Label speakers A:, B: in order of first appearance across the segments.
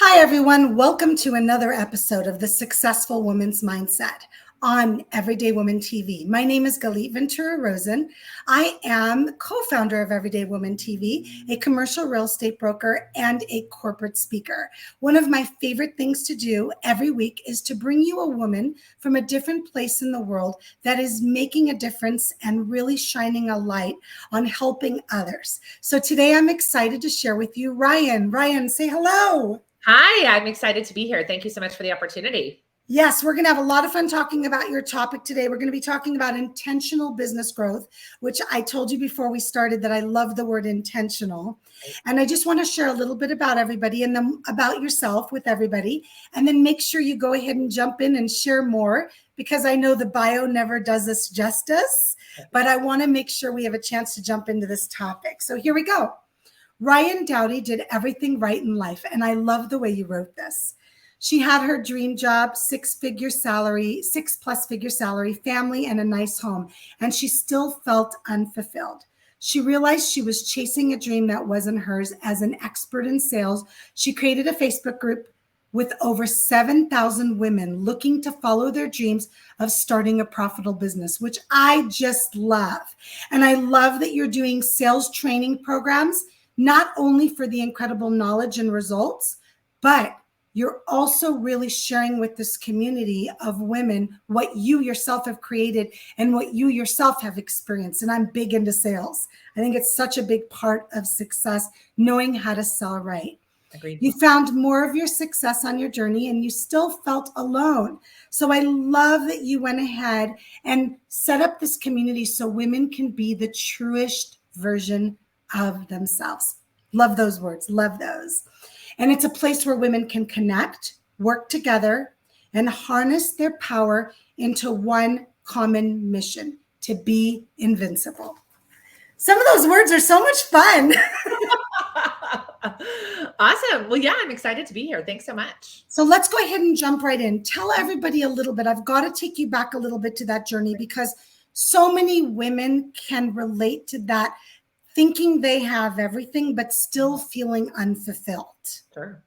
A: Hi, everyone. Welcome to another episode of the Successful Woman's Mindset on Everyday Woman TV. My name is Galit Ventura Rosen. I am co-founder of Everyday Woman TV, a commercial real estate broker and a corporate speaker. One of my favorite things to do every week is to bring you a woman from a different place in the world that is making a difference and really shining a light on helping others. So today I'm excited to share with you Ryan. Ryan, say hello.
B: Hi, I'm excited to be here. Thank you so much for the opportunity.
A: Yes, we're going to have a lot of fun talking about your topic today. We're going to be talking about intentional business growth, which I told you before we started that I love the word intentional. And I just want to share a little bit about everybody and then about yourself with everybody. And then make sure you go ahead and jump in and share more, because I know the bio never does us justice, but I want to make sure we have a chance to jump into this topic. So here we go. Ryan Dowdy did everything right in life, and I love the way you wrote this. She had her dream job, six-plus figure salary, family, and a nice home, and she still felt unfulfilled. She realized she was chasing a dream that wasn't hers. As an expert in sales, she created a Facebook group with over 7,000 women looking to follow their dreams of starting a profitable business, which I just love. And I love that you're doing sales training programs, not only for the incredible knowledge and results, but you're also really sharing with this community of women what you yourself have created and what you yourself have experienced. And I'm big into sales. I think it's such a big part of success, knowing how to sell right.
B: Agreed.
A: You found more of your success on your journey and you still felt alone. So I love that you went ahead and set up this community so women can be the truest version of themselves. Love those words. Love those. And it's a place where women can connect, work together, and harness their power into one common mission: to be invincible. Some of those words are so much fun.
B: Awesome. Well, yeah, I'm excited to be here. Thanks so much.
A: So let's go ahead and jump right in. Tell everybody a little bit. I've got to take you back a little bit to that journey, because so many women can relate to that, thinking they have everything, but still feeling unfulfilled.
B: Sure.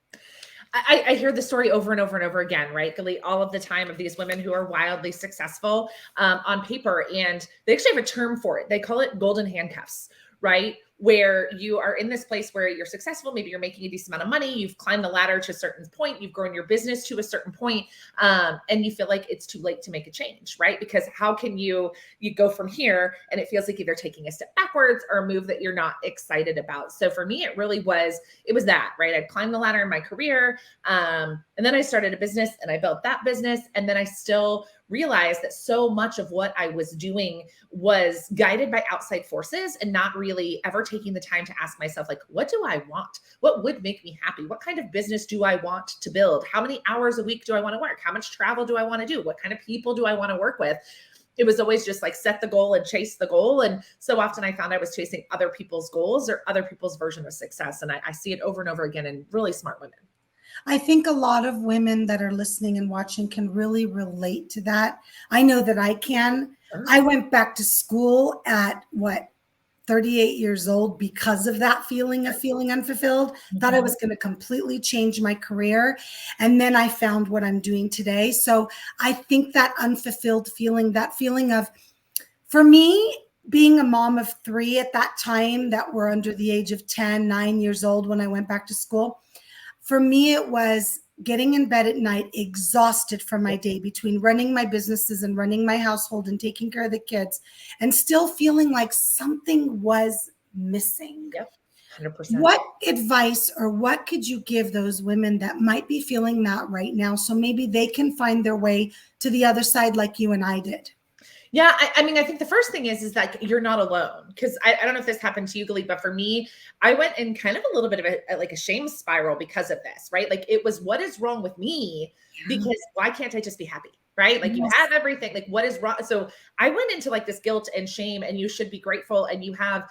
B: I hear the story over and over and over again, right, Galit, all of the time, of these women who are wildly successful on paper. And they actually have a term for it. They call it golden handcuffs, right? Where you are in this place where you're successful, maybe you're making a decent amount of money, you've climbed the ladder to a certain point, you've grown your business to a certain point, and you feel like it's too late to make a change, right? Because how can you go from here and it feels like either taking a step backwards or a move that you're not excited about. So for me, it was that, right? I'd climbed the ladder in my career, and then I started a business and I built that business, and then I still realized that so much of what I was doing was guided by outside forces and not really ever taking the time to ask myself, like, what do I want? What would make me happy? What kind of business do I want to build? How many hours a week do I want to work? How much travel do I want to do? What kind of people do I want to work with? It was always just like set the goal and chase the goal. And so often I found I was chasing other people's goals or other people's version of success. And I see it over and over again in really smart women.
A: I think a lot of women that are listening and watching can really relate to that. I know that I can.
B: Sure.
A: I went back to school at 38 years old because of that feeling of feeling unfulfilled. Mm-hmm. Thought I was going to completely change my career. And then I found what I'm doing today. So I think that unfulfilled feeling, that feeling of, for me, being a mom of three at that time that were under the age of 10, 9 years old when I went back to school, for me, it was getting in bed at night, exhausted from my day between running my businesses and running my household and taking care of the kids, and still feeling like something was missing.
B: Yep, 100%.
A: What advice or what could you give those women that might be feeling that right now, so maybe they can find their way to the other side like you and I did?
B: Yeah, I mean, I think the first thing is that you're not alone, because I don't know if this happened to you, Galit, but for me, I went in kind of a little bit of a shame spiral because of this, right? Like, it was, what is wrong with me? Because why can't I just be happy? Right? Like, you have everything, like, what is wrong? So I went into like this guilt and shame, and you should be grateful. And you have,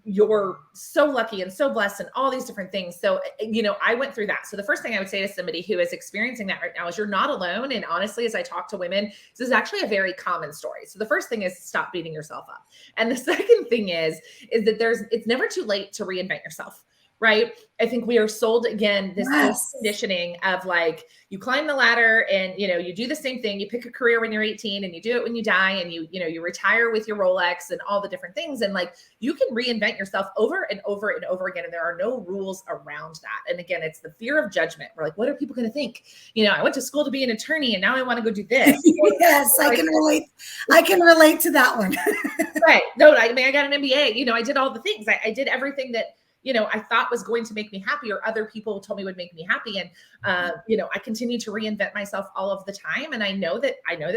B: you're so lucky and so blessed and all these different things. So, I went through that. So the first thing I would say to somebody who is experiencing that right now is you're not alone. And honestly, as I talk to women, this is actually a very common story. So the first thing is stop beating yourself up. And the second thing is that it's never too late to reinvent yourself. right? I think we are sold, again, this old
A: Yes.
B: conditioning of like, you climb the ladder and, you know, you do the same thing. You pick a career when you're 18 and you do it when you die, and you retire with your Rolex and all the different things. And like, you can reinvent yourself over and over and over again. And there are no rules around that. And again, it's the fear of judgment. We're like, what are people going to think? You know, I went to school to be an attorney and now I want to go do this.
A: Yes, I can relate. I can relate to that one.
B: Right. No, I mean, I got an MBA, you know, I did all the things. I did everything that, you know, I thought was going to make me happy, or other people told me would make me happy. And, you know, I continue to reinvent myself all of the time. And I know that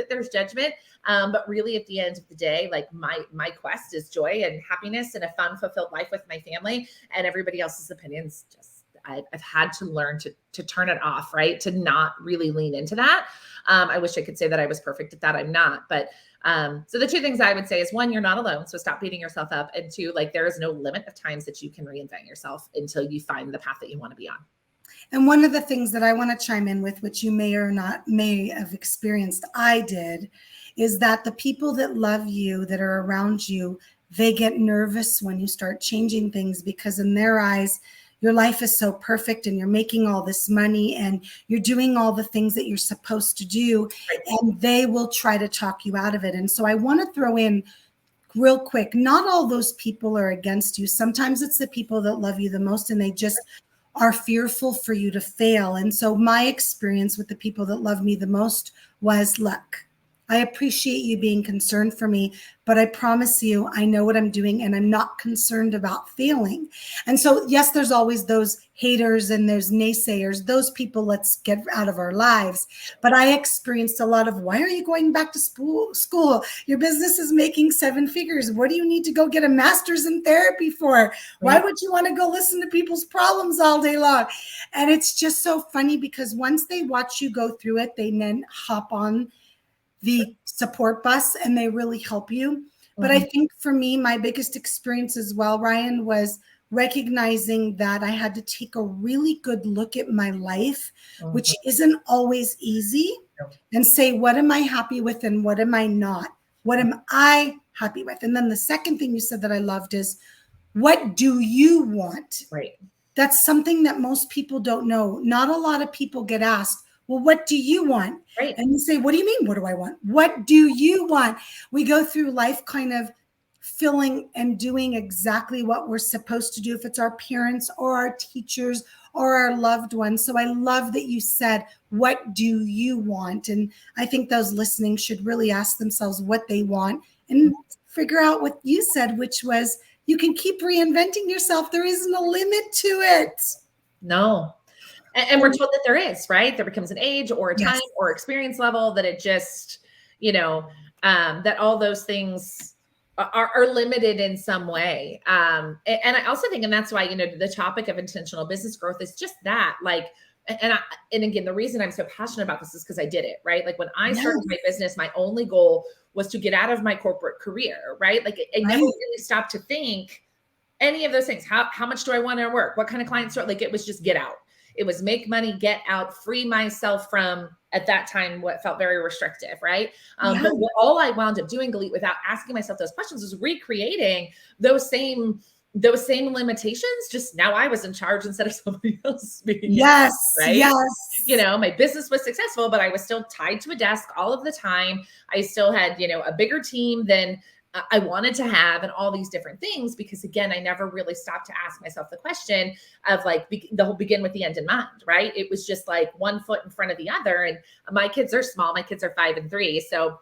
B: there's judgment. But really at the end of the day, like my quest is joy and happiness and a fun, fulfilled life with my family, and everybody else's opinions. Just, I've had to learn to turn it off, right? To not really lean into that. I wish I could say that I was perfect at that. I'm not, but so the two things I would say is, one, you're not alone. So stop beating yourself up. And two, like, there is no limit of times that you can reinvent yourself until you find the path that you want to be on.
A: And one of the things that I want to chime in with, which you may have experienced, I did, is that the people that love you, that are around you, they get nervous when you start changing things, because in their eyes, your life is so perfect and you're making all this money and you're doing all the things that you're supposed to do, and they will try to talk you out of it. And so I want to throw in real quick, not all those people are against you. Sometimes it's the people that love you the most and they just are fearful for you to fail. And so my experience with the people that love me the most was, look, I appreciate you being concerned for me, but I promise you, I know what I'm doing and I'm not concerned about failing. And so, yes, there's always those haters and those naysayers. Those people, let's get out of our lives. But I experienced a lot of, why are you going back to school? Your business is making 7 figures. What do you need to go get a master's in therapy for? Why would you want to go listen to people's problems all day long? And it's just so funny, because once they watch you go through it, they then hop on the support bus and they really help you. But I think for me, my biggest experience as well, Ryan, was recognizing that I had to take a really good look at my life, which isn't always easy, and say, what am I happy with and what am I not? What am I happy with? And then the second thing you said that I loved is, what do you want?
B: Right.
A: That's something that most people don't know. Not a lot of people get asked, well, what do you want?
B: Right.
A: And you say, what do you mean? What do I want? What do you want? We go through life kind of filling and doing exactly what we're supposed to do, if it's our parents or our teachers or our loved ones. So I love that you said, what do you want? And I think those listening should really ask themselves what they want and figure out what you said, which was, you can keep reinventing yourself. There isn't a limit to it.
B: No. And we're told that there is, right? There becomes an age or a time or experience level that it just, you know, that all those things are limited in some way. And I also think, and that's why, you know, the topic of intentional business growth is just that, like, and again, the reason I'm so passionate about this is because I did it, right? Like when I started my business, my only goal was to get out of my corporate career, right? Like I never really stopped to think any of those things. How much do I want to work? What kind of clients? Like it was just get out. It was make money, get out, free myself from, at that time, what felt very restrictive, right? But all I wound up doing, Galit, without asking myself those questions, was recreating those same limitations. Just now I was in charge instead of somebody else being
A: yes,
B: right?
A: Yes.
B: You know, my business was successful, but I was still tied to a desk all of the time. I still had, you know, a bigger team than I wanted to have, and all these different things, because again, I never really stopped to ask myself the question of like the whole begin with the end in mind, right? It was just like one foot in front of the other. And my kids are small. My kids are 5 and 3. So,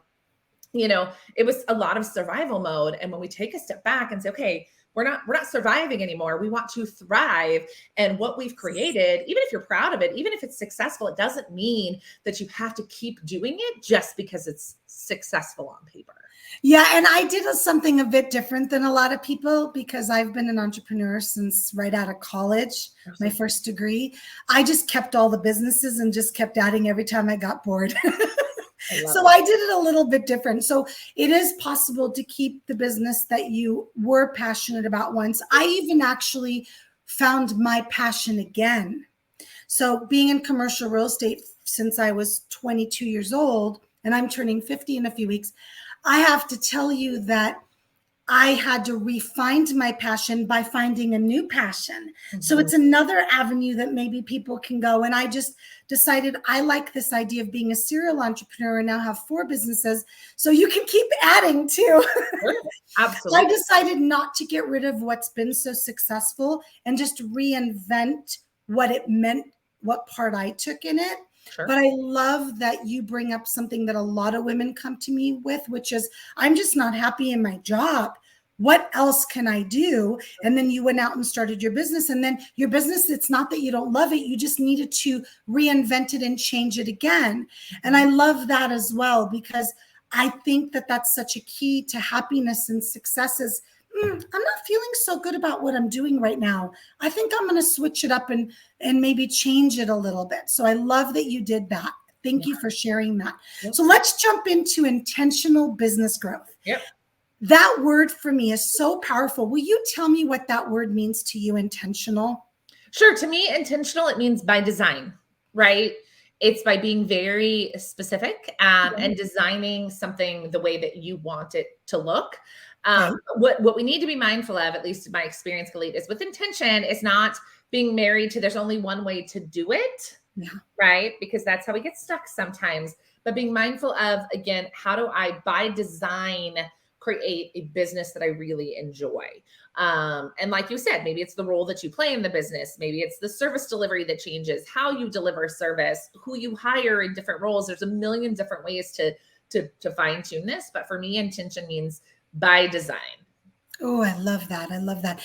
B: you know, it was a lot of survival mode. And when we take a step back and say, okay, we're not surviving anymore. We want to thrive. And what we've created, even if you're proud of it, even if it's successful, it doesn't mean that you have to keep doing it just because it's successful on paper.
A: Yeah. And I did something a bit different than a lot of people, because I've been an entrepreneur since right out of college, my first degree. I just kept all the businesses and just kept adding every time I got bored. So I did it a little bit different. So it is possible to keep the business that you were passionate about once. I even actually found my passion again. So being in commercial real estate since I was 22 years old, and I'm turning 50 in a few weeks, I have to tell you that I had to refine my passion by finding a new passion. So
B: Mhm.
A: it's another avenue that maybe people can go. And I just decided I like this idea of being a serial entrepreneur and now have 4 businesses. So you can keep adding too.
B: Sure.
A: I
B: Absolutely.
A: decided not to get rid of what's been so successful and just reinvent what it meant, what part I took in it.
B: Sure.
A: But I love that you bring up something that a lot of women come to me with, which is, I'm just not happy in my job. What else can I do? And then you went out and started your business. And then your business, it's not that you don't love it. You just needed to reinvent it and change it again. And I love that as well, because I think that that's such a key to happiness and success is, I'm not feeling so good about what I'm doing right now. I think I'm going to switch it up and maybe change it a little bit. So I love that you did that. Thank you for sharing that.
B: Yep.
A: So let's jump into intentional business growth.
B: Yep.
A: That word for me is so powerful. Will you tell me what that word means to you, intentional?
B: Sure. To me, intentional, it means by design, right? It's by being very specific and designing something the way that you want it to look. What we need to be mindful of, at least in my experience, Galit, is with intention, it's not being married to there's only one way to do it, right? Because that's how we get stuck sometimes. But being mindful of, again, how do I, by design, create a business that I really enjoy? And like you said, maybe it's the role that you play in the business. Maybe it's the service delivery that changes, how you deliver service, who you hire in different roles. There's a million different ways to fine tune this. But for me, intention means by design.
A: Oh, I love that. I love that.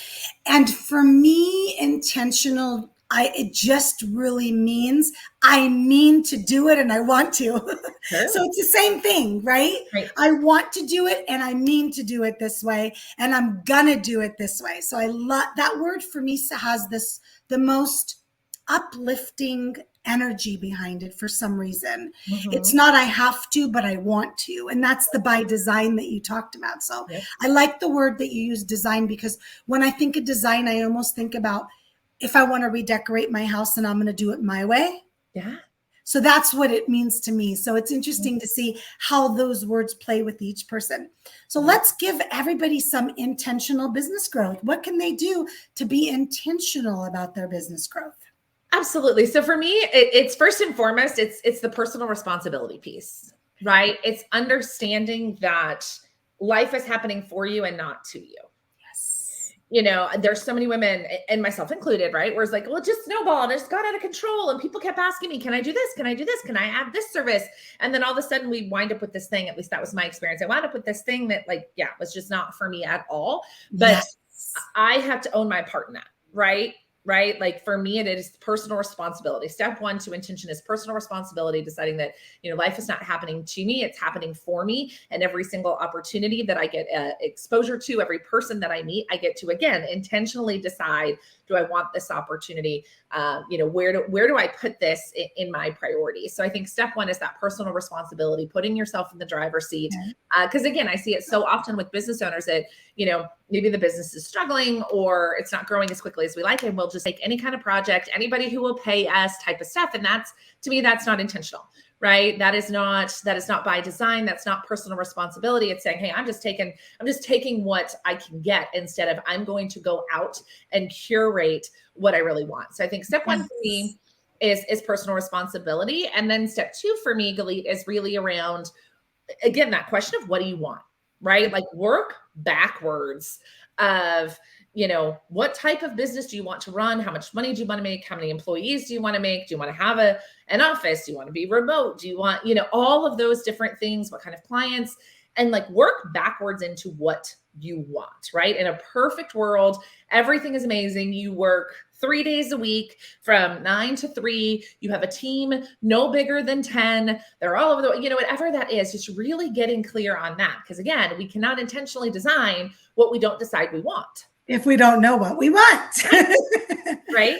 A: And for me, intentional, it just really means I mean to do it and I want to.
B: Sure.
A: So it's the same thing, right? I want to do it and I mean to do it this way and I'm gonna do it this way. So I love that word for me has the most uplifting energy behind it for some reason. It's not I have to, but I want to. And that's the by design that you talked about. So I like the word that you use, design, because when I think of design, I almost think about if I want to redecorate my house and I'm going to do it my way.
B: Yeah.
A: So that's what it means to me. So it's interesting to see how those words play with each person. So let's give everybody some intentional business growth. What can they do to be intentional about their business growth?
B: Absolutely. So for me, it's first and foremost, it's the personal responsibility piece, right? It's understanding that life is happening for you and not to you.
A: Yes.
B: You know, there's so many women, and myself included, right? Where it's like, well, it just snowballed, it just got out of control. And people kept asking me, can I do this? Can I do this? Can I add this service? And then all of a sudden we wind up with this thing, at least that was my experience. I wound up with this thing that was just not for me at all. But I have to own my part in that, right? Right? Like for me, it is personal responsibility. Step 1 to intention is personal responsibility, deciding that, life is not happening to me, it's happening for me. And every single opportunity that I get exposure to, every person that I meet, I get to, again, intentionally decide, do I want this opportunity? Where do I put this in my priorities? So I think step 1 is that personal responsibility, putting yourself in the driver's seat. Because again, I see it so often with business owners that, maybe the business is struggling or it's not growing as quickly as we like, and we'll just take any kind of project, anybody who will pay us type of stuff. And that's, to me, that's not intentional, right? That is not by design. That's not personal responsibility. It's saying, hey, I'm just taking what I can get instead of I'm going to go out and curate what I really want. So I think step 1 for me is personal responsibility. And then step 2 for me, Galit, is really around, again, that question of what do you want, right? Like work backwards of, what type of business do you want to run? How much money do you want to make? How many employees do you want to make? Do you want to have an office? Do you want to be remote? Do you want, all of those different things? What kind of clients? And work backwards into what you want, right? In a perfect world, everything is amazing. You work 3 days a week from 9 to 3. You have a team no bigger than 10. They're all over the, whatever that is, just really getting clear on that. Because again, we cannot intentionally design what we don't decide we want.
A: If we don't know what we want.
B: Right?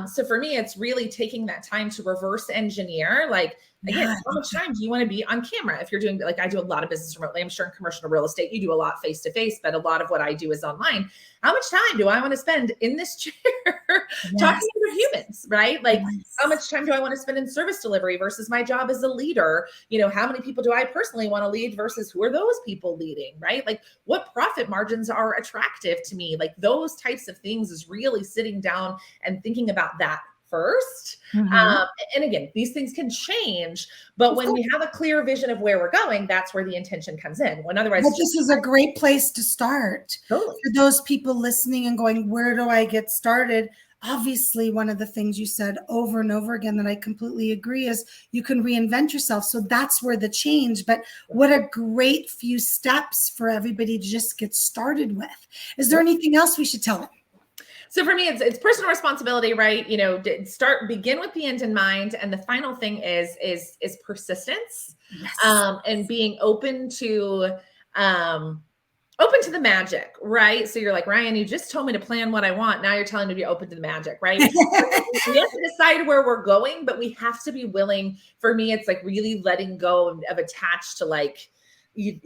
B: So for me, it's really taking that time to reverse engineer, Again,
A: Yeah.
B: how much time do you want to be on camera? If you're doing, like I do a lot of business remotely, I'm sure in commercial real estate, you do a lot face to face, but a lot of what I do is online. How much time do I want to spend in this chair talking
A: Yes.
B: to other humans, right? Like, how
A: Yes.
B: much time do I want to spend in service delivery versus my job as a leader? How many people do I personally want to lead versus who are those people leading, right? Like, what profit margins are attractive to me? Like, those types of things is really sitting down and thinking about that first.
A: Mhm.
B: And again, these things can change, but
A: Of
B: when
A: course.
B: we have a clear vision of where we're going, that's where the intention comes in. When otherwise,
A: But
B: it's
A: this
B: just
A: is a great place to start
B: totally
A: for those people listening and going, where do I get started? Obviously, one of the things you said over and over again that I completely agree is you can reinvent yourself. So that's where the change, but what a great few steps for everybody to just get started with. Is there anything else we should tell them?
B: So for me, it's personal responsibility, right? Begin with the end in mind, and the final thing is persistence,
A: Yes.
B: and being open to the magic, right? So you're like, Ryan, you just told me to plan what I want. Now you're telling me to be open to the magic, right? We have to decide where we're going, but we have to be willing. For me, it's like really letting go of attached to like you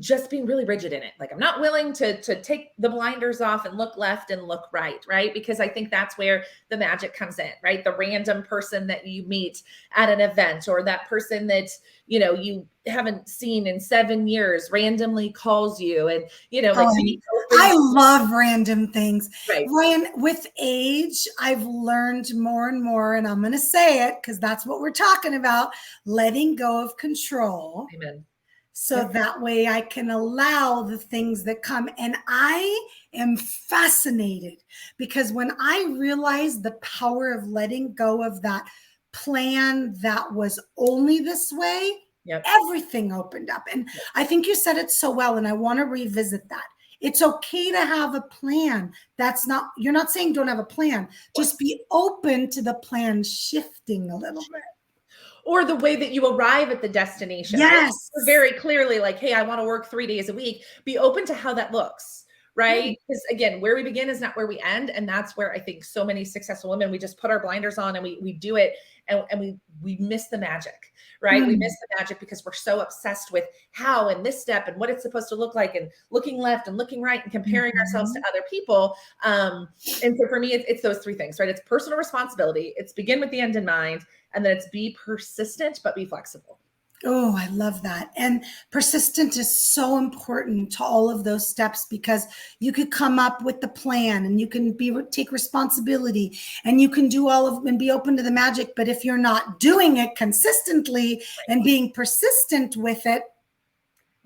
B: just being really rigid in it. Like, I'm not willing to take the blinders off and look left and look right? Because I think that's where the magic comes in, right? The random person that you meet at an event, or that person that, you haven't seen in 7 years randomly calls you, and, like, being
A: I
B: open.
A: love random things.
B: Right.
A: Ryan, with age, I've learned more and more, and I'm going to say it because that's what we're talking about, letting go of control.
B: Amen.
A: So
B: Yep.
A: that way I can allow the things that come. And I am fascinated because when I realized the power of letting go of that plan that was only this way,
B: Yep.
A: everything opened up. And I think you said it so well, and I want to revisit that. It's okay to have a plan. You're not saying don't have a plan. Just be open to the plan shifting a little bit.
B: Or the way that you arrive at the destination, right?
A: Yes.
B: Very clearly, like, hey, I want to work 3 days a week. Be open to how that looks, right? Because again, where we begin is not where we end. And that's where I think so many successful women, we just put our blinders on and we do it, and we miss the magic, right? We miss the magic because we're so obsessed with how and this step and what it's supposed to look like, and looking left and looking right and comparing ourselves to other people. And so for me, it's those 3 things, right? It's personal responsibility. It's begin with the end in mind. And then it's be persistent, but be flexible.
A: Oh, I love that. And persistent is so important to all of those steps, because you could come up with the plan and you can take responsibility and you can do all of and be open to the magic. But if you're not doing it consistently and being persistent with it,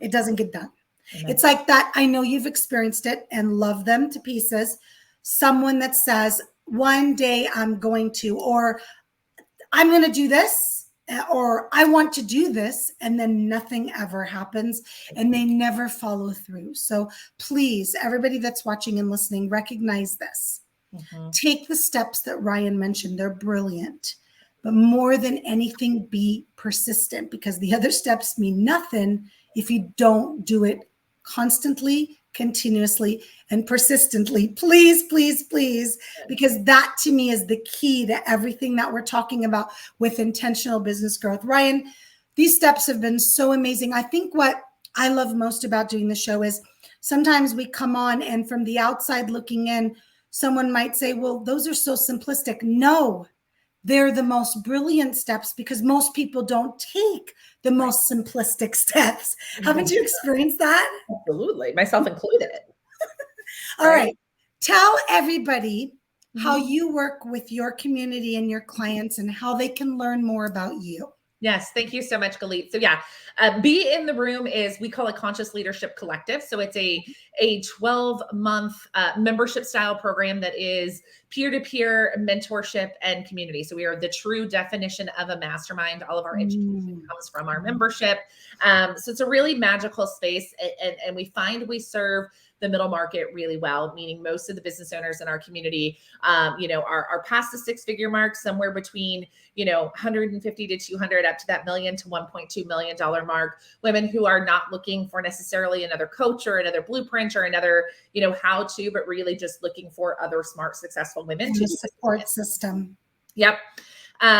A: it doesn't get done.
B: Amen.
A: It's like that. I know you've experienced it and love them to pieces. Someone that says, one day I'm going to, or I'm going to do this, or I want to do this, and then nothing ever happens and they never follow through. So please, everybody that's watching and listening, recognize this. Take the steps that Ryan mentioned. They're brilliant. But more than anything, be persistent, because the other steps mean nothing if you don't do it constantly, continuously, and persistently. Please, please, please, because that to me is the key to everything that we're talking about with intentional business growth. Ryan, these steps have been so amazing. I think what I love most about doing the show is sometimes we come on and from the outside looking in, someone might say, well, those are so simplistic. No, they're the most brilliant steps, because most people don't take the most simplistic steps. Haven't you experienced that?
B: Absolutely. Myself included.
A: All right. Tell everybody how
B: Mhm.
A: you work with your community and your clients and how they can learn more about you.
B: Yes, thank you so much, Galit. So yeah, Be in the Room we call it Conscious Leadership Collective. So it's a 12-month membership style program that is peer-to-peer mentorship and community. So we are the true definition of a mastermind. All of our education comes from our membership. So it's a really magical space, and we find we serve the middle market really well, meaning most of the business owners in our community, are past the 6-figure mark, somewhere between, 150 to 200 up to that $1 million to $1.2 million mark. Women who are not looking for necessarily another coach or another blueprint or another, how to, but really just looking for other smart, successful women
A: And
B: to
A: the
B: do
A: support system.
B: Yep.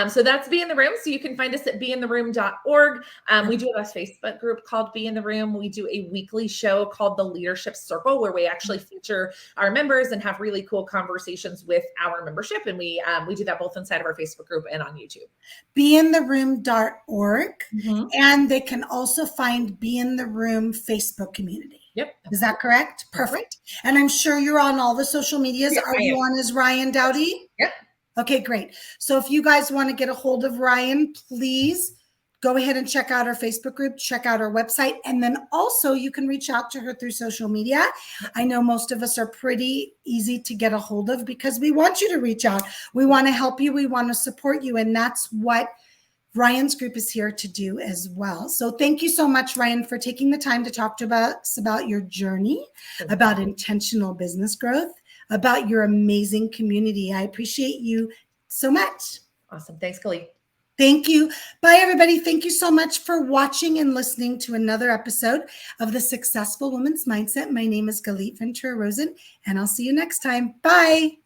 B: So that's Be in the Room. So you can find us at beintheroom.org. We do have a Facebook group called Be in the Room. We do a weekly show called The Leadership Circle, where we actually feature our members and have really cool conversations with our membership. And we do that both inside of our Facebook group and on YouTube.
A: Beintheroom.org.
B: Mm-hmm.
A: And they can also find Be in the Room Facebook community.
B: Yep.
A: Is that correct? Perfect. And I'm sure you're on all the social medias.
B: Yep,
A: Are you on as Ryan Dowdy?
B: Yep.
A: Okay, great. So if you guys want to get a hold of Ryan, please go ahead and check out our Facebook group, check out our website, and then also you can reach out to her through social media. I know most of us are pretty easy to get a hold of because we want you to reach out. We want to help you. We want to support you. And that's what Ryan's group is here to do as well. So thank you so much, Ryan, for taking the time to talk to us about your journey, about intentional business growth, about your amazing community. I appreciate you so much.
B: Awesome. Thanks, Galit.
A: Thank you. Bye, everybody. Thank you so much for watching and listening to another episode of The Successful Woman's Mindset. My name is Galit Ventura Rosen, and I'll see you next time. Bye.